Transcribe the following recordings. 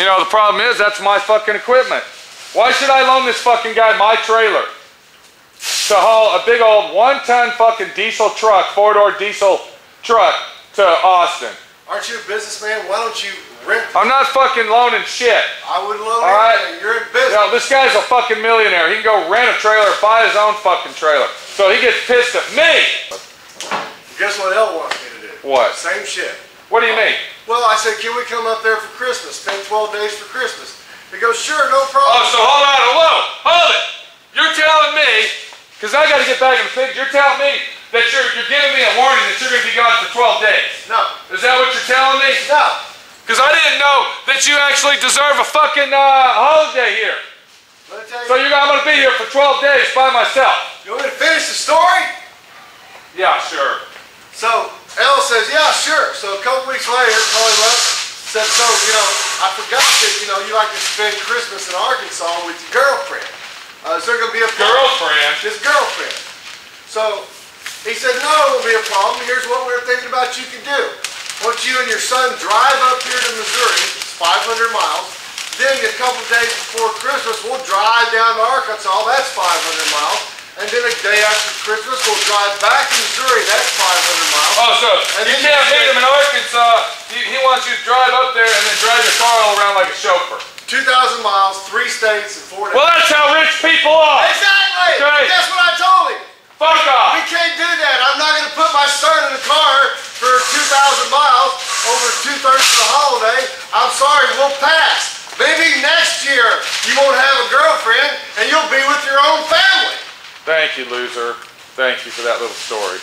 You know, the problem is that's my fucking equipment. Why should I loan this fucking guy my trailer to haul a big old 1-ton fucking diesel truck, 4-door diesel truck to Austin? Aren't you a businessman? Why don't you rent? I'm not fucking loaning shit. I wouldn't loan Right? anything. You're in business. You know, this guy's a fucking millionaire. He can go rent a trailer, buy his own fucking trailer. So he gets pissed at me. Guess what Elle wants me to do? What? Same shit. What do you mean? Well, I said, can we come up there for Christmas? Spend 12 days for Christmas. He goes, sure, no problem. Oh, so hold on, hold it. You're telling me, because I got to get back in the picture, you're telling me that you're giving me a warning that you're going to be gone for 12 days. No. Is that what you're telling me? No. Because I didn't know that you actually deserve a fucking holiday here. So I'm going to be here for 12 days by myself. You want me to finish the story? Yeah, sure. So Elle says, yeah, sure. So a couple weeks later, calling up, said, so, you know, I forgot that, you know, you like to spend Christmas in Arkansas with your girlfriend. Is there going to be a problem? Girlfriend? His girlfriend. So he said, no, it won't be a problem. Here's what we're thinking about you can do. Why don't you and your son drive up here to Missouri, it's 500 miles. Then a couple days before Christmas, we'll drive down to Arkansas, that's 500 miles. And then a day after Christmas, we'll drive back to Missouri, that's 500 miles. Oh, so you can't meet him in Arkansas. He wants you to drive up there and then drive your car all around like a chauffeur. 2,000 miles, 3 states, and 4 days. Well, that's how rich people are. Exactly. Okay. That's what I told him. Fuck off. We can't do that. I'm not going to put my son in the car for 2,000 miles over 2/3 of the holiday. I'm sorry, we'll pass. Maybe next year you won't have a girlfriend and you'll be with your own family. Thank you, loser. Thank you for that little story.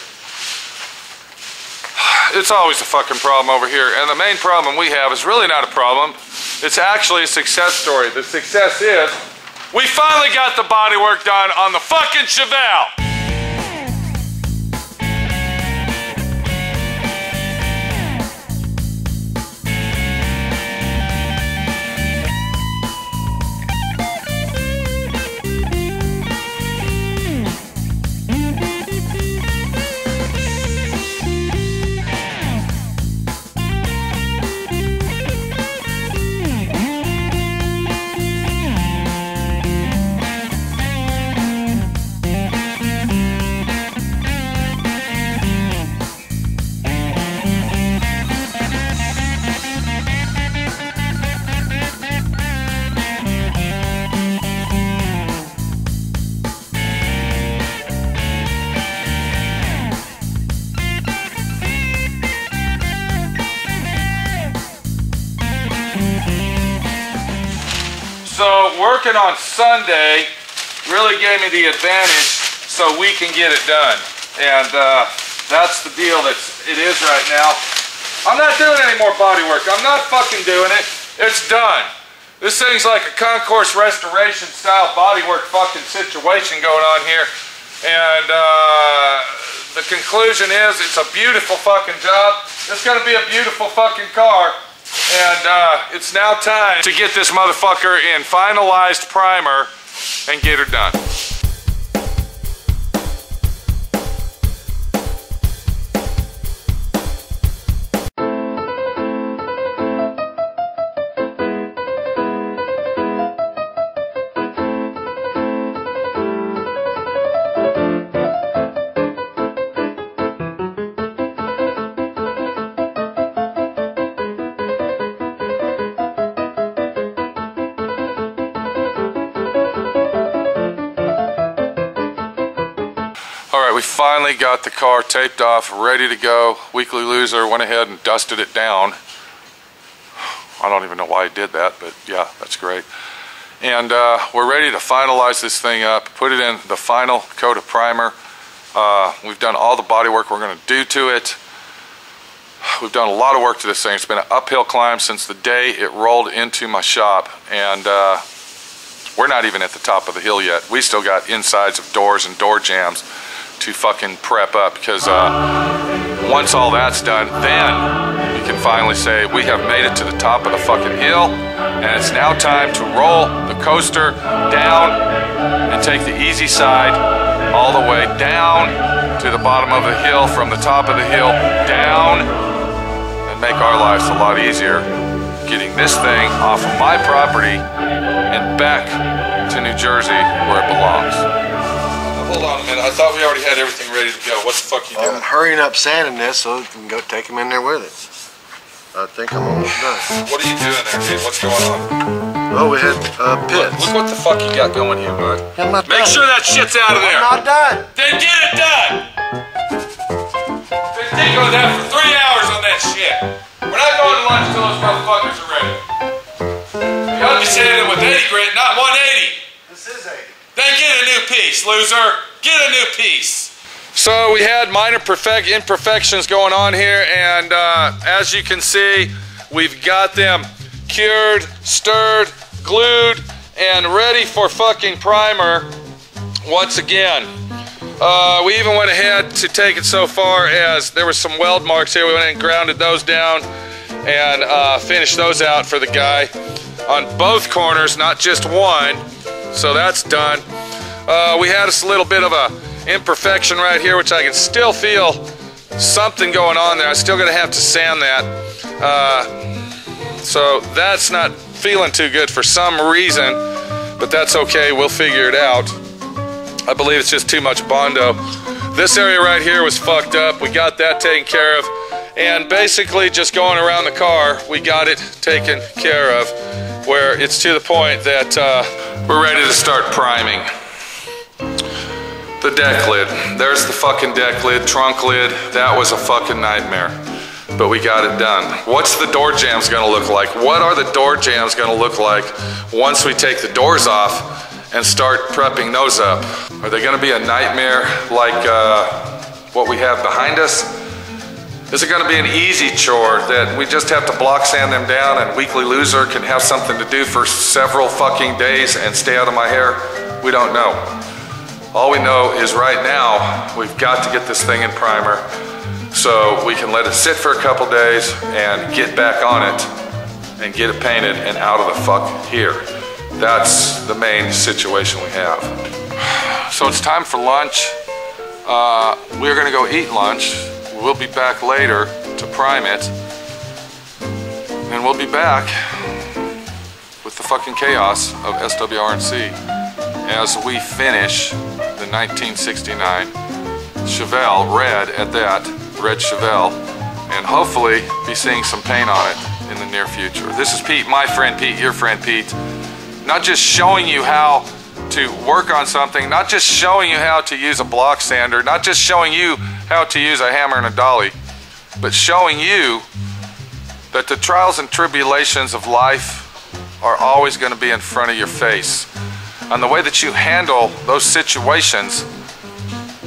It's always a fucking problem over here, and the main problem we have is really not a problem. It's actually a success story. The success is we finally got the bodywork done on the fucking Chevelle. So working on Sunday really gave me the advantage so we can get it done. And that's the deal it is right now. I'm not doing any more body work. I'm not fucking doing it. It's done. This thing's like a concourse restoration style bodywork fucking situation going on here. And the conclusion is it's a beautiful fucking job. It's gonna be a beautiful fucking car. And it's now time to get this motherfucker in finalized primer and get her done. Alright, we finally got the car taped off, ready to go. Weekly Loser went ahead and dusted it down. I don't even know why he did that, but yeah, that's great. And we're ready to finalize this thing up, put it in the final coat of primer. We've done all the body work we're going to do to it. We've done a lot of work to this thing. It's been an uphill climb since the day it rolled into my shop, and we're not even at the top of the hill yet. We still got insides of doors and door jambs to fucking prep up, because once all that's done, then we can finally say we have made it to the top of the fucking hill, and it's now time to roll the coaster down and take the easy side all the way down to the bottom of the hill, from the top of the hill down, and make our lives a lot easier. getting this thing off of my property and back to New Jersey where it belongs. Hold on a minute, I thought we already had everything ready to go. What the fuck you doing? I'm hurrying up sanding this so we can go take him in there with it. I think I'm almost done. What are you doing there, dude? What's going on? Oh, we had pits. Look what the fuck you got going here, bud. I'm not Make done. sure that shit's out of there. I'm not done. Then get it done! Been thinking of that for 3 hours on that shit. We're not going to lunch until those motherfuckers are ready. You ought to be sanding it with 80 grit, not 180. This is 80. Then get a new piece, loser. Get a new piece. So we had minor imperfections going on here, and as you can see, we've got them cured, stirred, glued, and ready for fucking primer once again. We even went ahead to take it so far as there were some weld marks here. We went and grounded those down and finished those out for the guy on both corners, not just one. So that's done. We had a little bit of a imperfection right here, which I can still feel something going on there. I'm still gonna have to sand that. So that's not feeling too good for some reason, but that's okay, we'll figure it out. I believe it's just too much Bondo. This area right here was fucked up. We got that taken care of. And basically just going around the car, we got it taken care of, where it's to the point that we're ready to start priming. The deck lid. There's the fucking deck lid, trunk lid. That was a fucking nightmare. But we got it done. What's the door jambs gonna look like? What are the door jambs gonna look like once we take the doors off and start prepping those up? Are they gonna be a nightmare like what we have behind us? Is it gonna be an easy chore that we just have to block sand them down and Weekly Loser can have something to do for several fucking days and stay out of my hair? We don't know. All we know is right now, we've got to get this thing in primer so we can let it sit for a couple days and get back on it and get it painted and out of the fuck here. That's the main situation we have. So it's time for lunch. We're gonna go eat lunch. We'll be back later to prime it. And we'll be back with the fucking chaos of SWRNC as we finish the 1969 Chevelle, red at that, red Chevelle, and hopefully be seeing some paint on it in the near future. This is Pete, my friend Pete, your friend Pete. Not just showing you how to work on something, not just showing you how to use a block sander, not just showing you how to use a hammer and a dolly, but showing you that the trials and tribulations of life are always going to be in front of your face. And the way that you handle those situations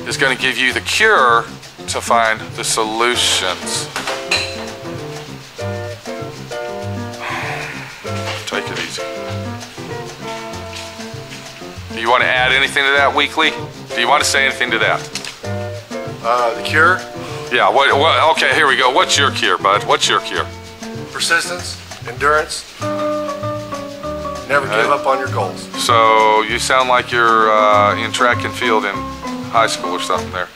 is going to give you the cure to find the solutions. Take it easy. Do you want to add anything to that, Weekly? Do you want to say anything to that? The cure? Yeah, okay, here we go. What's your cure, bud? What's your cure? Persistence, endurance, never give up on your goals. So you sound like you're in track and field in high school or something there.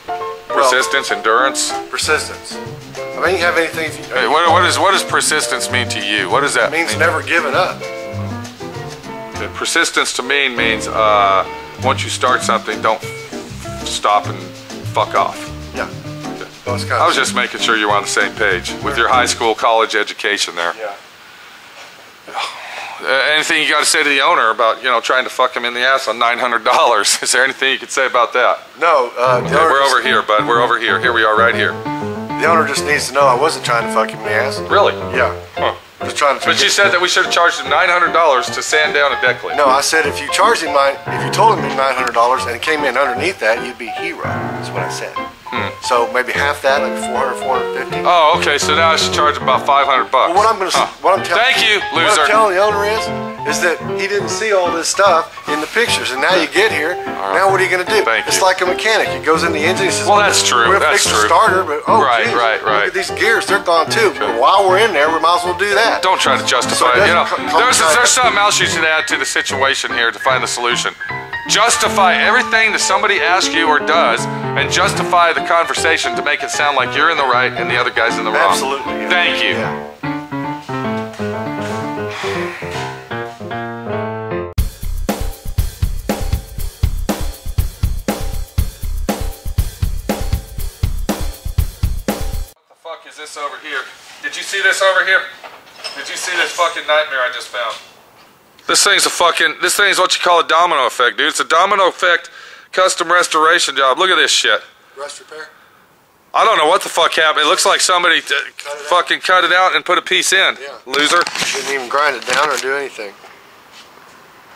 Persistence, endurance? Persistence. I mean, you have anything. Hey, what does persistence mean to you? What does that mean? It means never giving up. Okay, persistence to me means once you start something, don't stop and fuck off. Yeah. Okay. Well, I was just making sure you were on the same page with your high school, college education there. Yeah. Anything you got to say to the owner about, you know, trying to fuck him in the ass on $900? Is there anything you could say about that? No. Okay, we're over here, bud. We're over here. Here we are, right here. The owner just needs to know I wasn't trying to fuck him in the ass. Really? Yeah. Huh. Just trying to. But you said that we should have charged him $900 to sand down a deck lid. No, I said if you charged him if you told him $900 and it came in underneath that, you'd be hero. That's what I said. So maybe half that, like 400, 450. Oh, okay. So now I should charge him about $500. Well, what I'm going to, what I'm telling. Thank you, loser. What I'm telling the owner is that he didn't see all this stuff in the pictures, and now you get here. Right. Now what are you going to do? It's like a mechanic. He goes in the engine. He says, "Well, that's true. We're going to fix the starter, but oh, right, geez, right. Look at these gears. They're gone too. Okay. But while we're in there, we might as well do that. Don't try to justify it. You know, there's something else you should add to the situation here to find the solution. Justify everything that somebody asks you or does, and justify the conversation to make it sound like you're in the right and the other guy's in the wrong. Absolutely. Yeah. Thank you. Yeah. this over here? Did you see this fucking nightmare I just found? This thing's what you call a domino effect, dude. It's a domino effect custom restoration job. Look at this shit. Rust repair? I don't know what the fuck happened. It looks like somebody fucking cut it out and put a piece in. Yeah. Loser. Shouldn't even grind it down or do anything.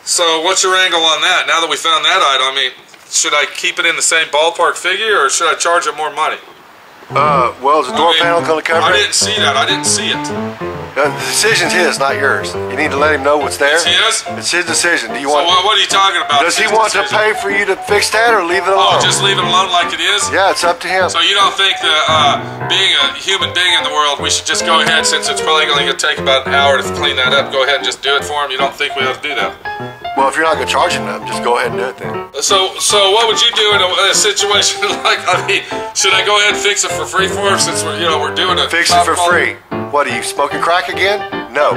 So what's your angle on that? Now that we found that item, I mean, should I keep it in the same ballpark figure or should I charge it more money? Well, is the door panel going to cover it? I didn't see that. I didn't see it. The decision's his, not yours. You need to let him know what's there. It's his? It's his decision. Do you So want? what are you talking about? Does he want to pay for you to fix that or leave it alone? Oh, just leave it alone like it is? Yeah, it's up to him. So you don't think that being a human being in the world, we should just go ahead, since it's probably only going to take about an hour to clean that up, go ahead and just do it for him? You don't think we have to do that? Well, if you're not going to charge him enough, just go ahead and do it then. So what would you do in a situation like, I mean, should I go ahead and fix it for free for him since we're doing a Fix it for free. What, are you smoking crack again? No.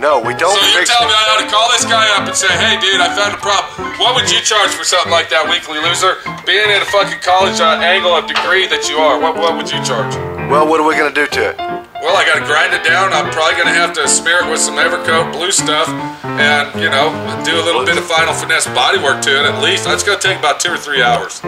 No, we don't So you're fix telling me I ought to call this guy up and say, hey dude, I found a problem. What would you charge for something like that, weekly loser? Being in a fucking college angle of degree that you are, what would you charge? Well, what are we going to do to it? Well, I gotta grind it down. I'm probably gonna have to smear it with some Evercoat blue stuff and, do a little bit of final finesse bodywork to it at least. That's gonna take about 2 or 3 hours.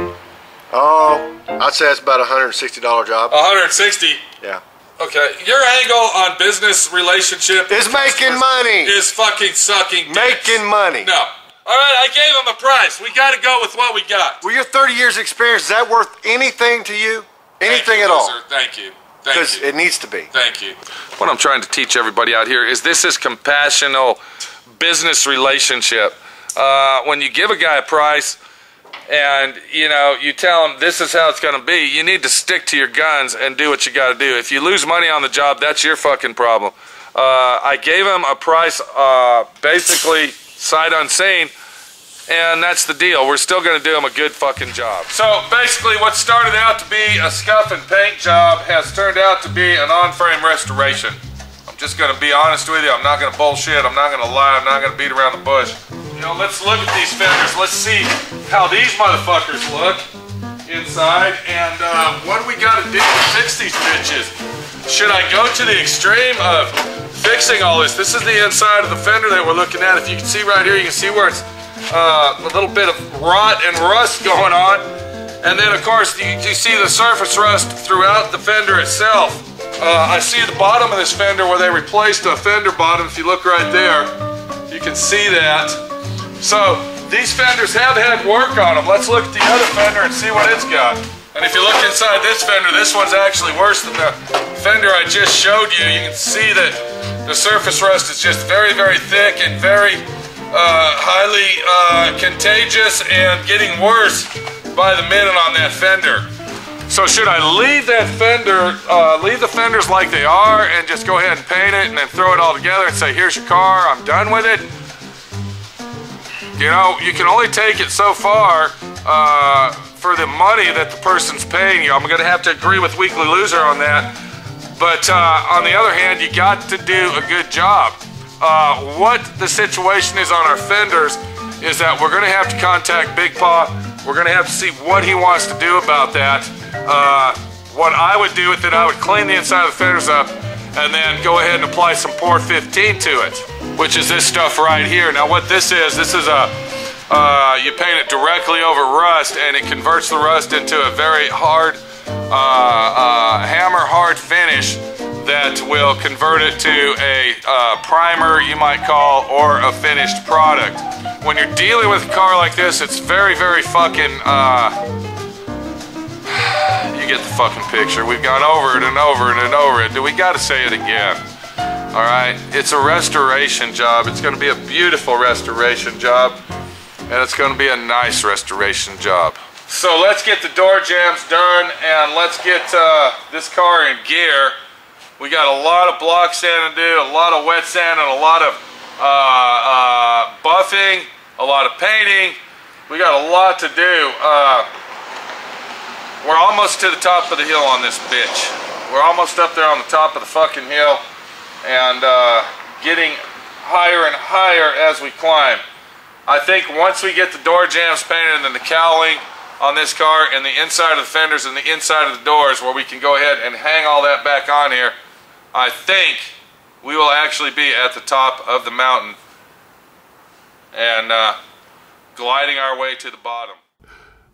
Oh, I'd say it's about a $160 job. 160? Yeah. Okay, your angle on business relationship is making money. Is fucking sucking dicks. Making money. No. All right, I gave him a price. We got to go with what we got. Well, your 30 years experience, is that worth anything to you? Anything at all? Sir. Thank you. Because it needs to be. Thank you. What I'm trying to teach everybody out here is this is compassionate business relationship. When you give a guy a price and you tell him this is how it's going to be, you need to stick to your guns and do what you got to do. If you lose money on the job, that's your fucking problem. I gave him a price basically sight unseen, and that's the deal. We're still going to do him a good fucking job. So basically what started out to be a scuff and paint job has turned out to be an on-frame restoration. I'm just going to be honest with you. I'm not going to bullshit. I'm not going to lie. I'm not going to beat around the bush. Let's look at these fenders. Let's see how these motherfuckers look inside, and what do we got to do to fix these bitches? Should I go to the extreme of fixing all this? This is the inside of the fender that we're looking at. If you can see right here, you can see where it's a little bit of rot and rust going on. And then of course you see the surface rust throughout the fender itself. I see the bottom of this fender where they replaced a fender bottom. If you look right there, you can see that. So these fenders have had work on them. Let's look at the other fender and see what it's got. And if you look inside this fender, this one's actually worse than the fender I just showed you. You can see that the surface rust is just very, very thick and very highly contagious and getting worse by the minute on that fender. So should I leave that fender, leave the fenders like they are and just go ahead and paint it and then throw it all together and say, here's your car, I'm done with it? You can only take it so far for the money that the person's paying you. I'm going to have to agree with Weekly Loser on that. But on the other hand, you got to do a good job. What the situation is on our fenders is that we're going to have to contact Big Paw. We're going to have to see what he wants to do about that. What I would do with it, I would clean the inside of the fenders up and then go ahead and apply some Port 15 to it, which is this stuff right here. Now what this is a, you paint it directly over rust and it converts the rust into a very hard, hammer hard finish that will convert it to a primer, you might call, or a finished product. When you're dealing with a car like this, it's very, very fucking, you get the fucking picture. We've gone over it and over it and over it. We gotta say it again. Alright? It's a restoration job. It's gonna be a beautiful restoration job. And it's gonna be a nice restoration job. So let's get the door jambs done and let's get this car in gear. We got a lot of block sand to do, a lot of wet sand, and a lot of buffing, a lot of painting. We got a lot to do. We're almost to the top of the hill on this bitch. We're almost up there on the top of the fucking hill and getting higher and higher as we climb. I think once we get the door jambs painted and then the cowling on this car and the inside of the fenders and the inside of the doors where we can go ahead and hang all that back on here, I think we will actually be at the top of the mountain and gliding our way to the bottom.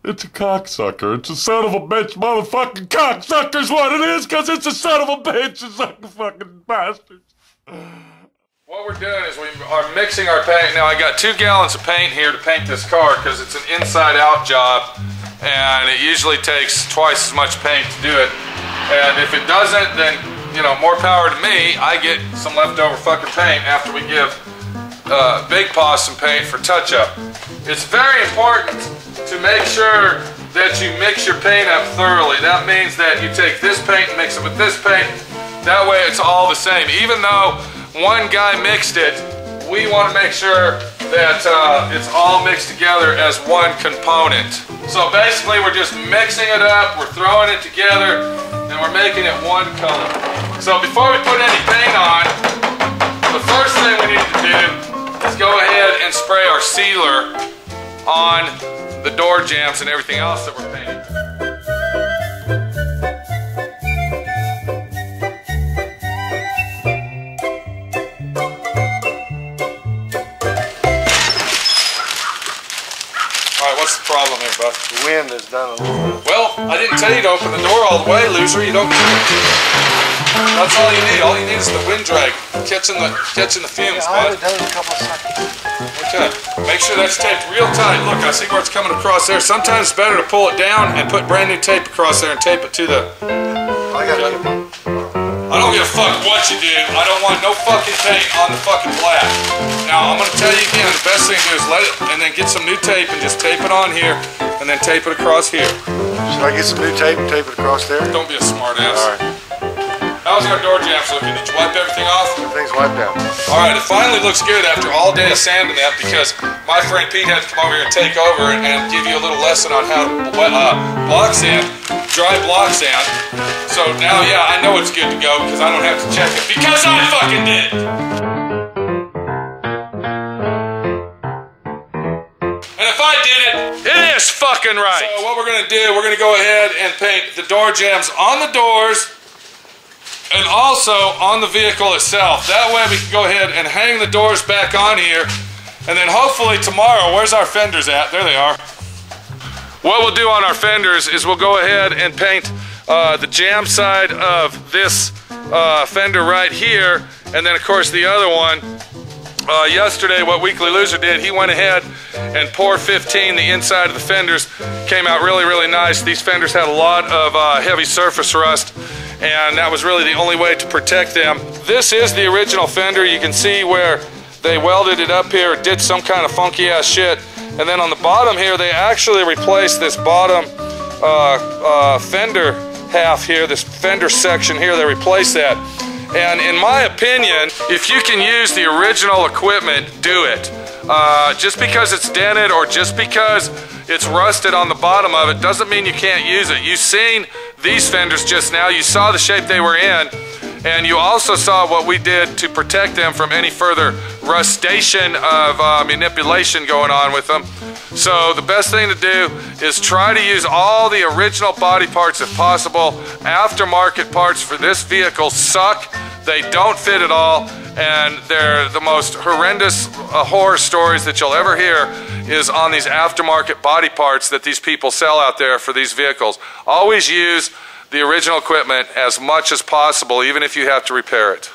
It's a cocksucker. It's a son of a bitch motherfucking cocksucker's what it is, because it's a son of a bitch. It's like a fucking bastard. What we're doing is we are mixing our paint. Now I got 2 gallons of paint here to paint this car because it's an inside-out job and it usually takes twice as much paint to do it. And if it doesn't, then, you know, more power to me. I get some leftover fucking paint after we give Big Paw some paint for touch-up. It's very important to make sure that you mix your paint up thoroughly. That means that you take this paint and mix it with this paint. That way it's all the same. Even though one guy mixed it, we want to make sure that it's all mixed together as one component. So basically we're just mixing it up, we're throwing it together, and we're making it one color. So before we put any paint on, the first thing we need to do is go ahead and spray our sealer on the door jambs and everything else that we're painting. What's the problem here, Buff? The wind has done a little. Well, I didn't tell you to open the door all the way, loser. You don't. That's all you need. All you need is the wind drag, catching the fumes, Yeah, I bud. only done it a couple of seconds. Okay. Make sure that's taped real tight. Look, I see where it's coming across there. Sometimes it's better to pull it down and put brand new tape across there and tape it to the. I got it. I don't give a fuck what you do. I don't want no fucking paint on the fucking black. Now, I'm going to tell you again, the best thing to do is let it, and then get some new tape and just tape it on here, and then tape it across here. Should I get some new tape and tape it across there? Don't be a smart ass. Alright. How's our door jambs looking? Did you wipe everything off? Everything's wiped out. Alright, it finally looks good after all day of sanding that, because my friend Pete had to come over here and take over and give you a little lesson on how to block sand, dry block sand. So now, yeah, I know it's good to go because I don't have to check it because I fucking did it. And if I did it, it is fucking right. So what we're gonna do, we're gonna go ahead and paint the door jambs on the doors and also on the vehicle itself. That way we can go ahead and hang the doors back on here, and then hopefully tomorrow, where's our fenders at? There they are. What we'll do on our fenders is we'll go ahead and paint the jam side of this fender right here, and then of course the other one. Yesterday what Weekly Loser did, he went ahead and poured 15 the inside of the fenders. Came out really, really nice. These fenders had a lot of heavy surface rust, and that was really the only way to protect them. This is the original fender. You can see where they welded it up here, did some kind of funky ass shit, and then on the bottom here they actually replaced this bottom fender half here, this fender section here. They replaced that. And in my opinion, if you can use the original equipment, do it. Just because it's dented or just because it's rusted on the bottom of it doesn't mean you can't use it. You've seen these fenders just now. You saw the shape they were in, and you also saw what we did to protect them from any further rustation of manipulation going on with them. So the best thing to do is try to use all the original body parts if possible. Aftermarket parts for this vehicle suck. They don't fit at all, and they're the most horrendous horror stories that you'll ever hear is on these aftermarket body parts that these people sell out there for these vehicles. Always use the original equipment as much as possible, even if you have to repair it.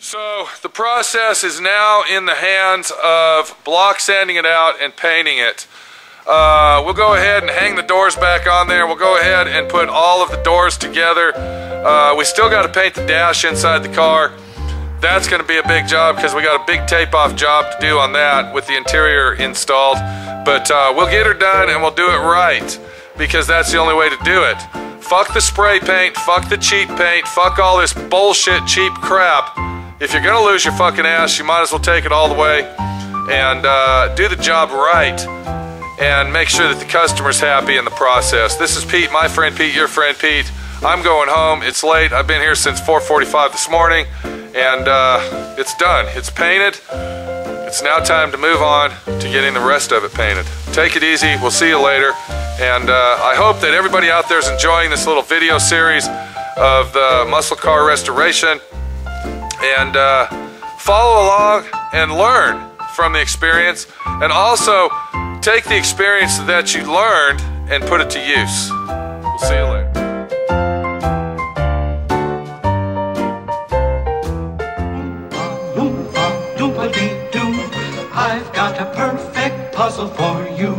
So the process is now in the hands of block sanding it out and painting it. We'll go ahead and hang the doors back on there. We'll go ahead and put all of the doors together. We still got to paint the dash inside the car. That's going to be a big job because we got a big tape-off job to do on that with the interior installed. But we'll get her done and we'll do it right because that's the only way to do it. Fuck the spray paint, fuck the cheap paint, fuck all this bullshit cheap crap. If you're gonna lose your fucking ass, you might as well take it all the way and do the job right and make sure that the customer's happy in the process. This is Pete, my friend Pete, your friend Pete. I'm going home. It's late. I've been here since 4:45 this morning and it's done. It's painted. It's now time to move on to getting the rest of it painted. Take it easy. We'll see you later. And I hope that everybody out there is enjoying this little video series of the muscle car restoration. And follow along and learn from the experience, and also take the experience that you learned and put it to use. We'll see you later. I've got a perfect puzzle for you.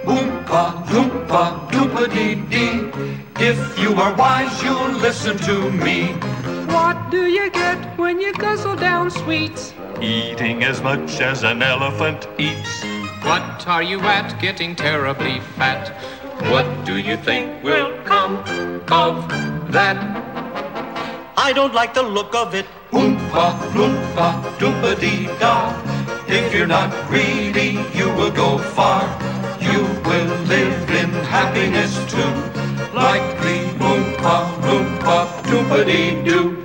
Oompa loompa doompa-dee-dee. If you are wise, you'll listen to me. What do you get when you guzzle down sweets? Eating as much as an elephant eats. What are you at, getting terribly fat? What do you think will come of that? I don't like the look of it. Oompa loompa doompa-dee-da. If you're not greedy, you will go far. You will live in happiness too, like the Oompa Loompa Doompa-dee-doo.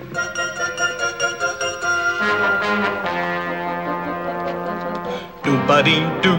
Doompa-dee-doo.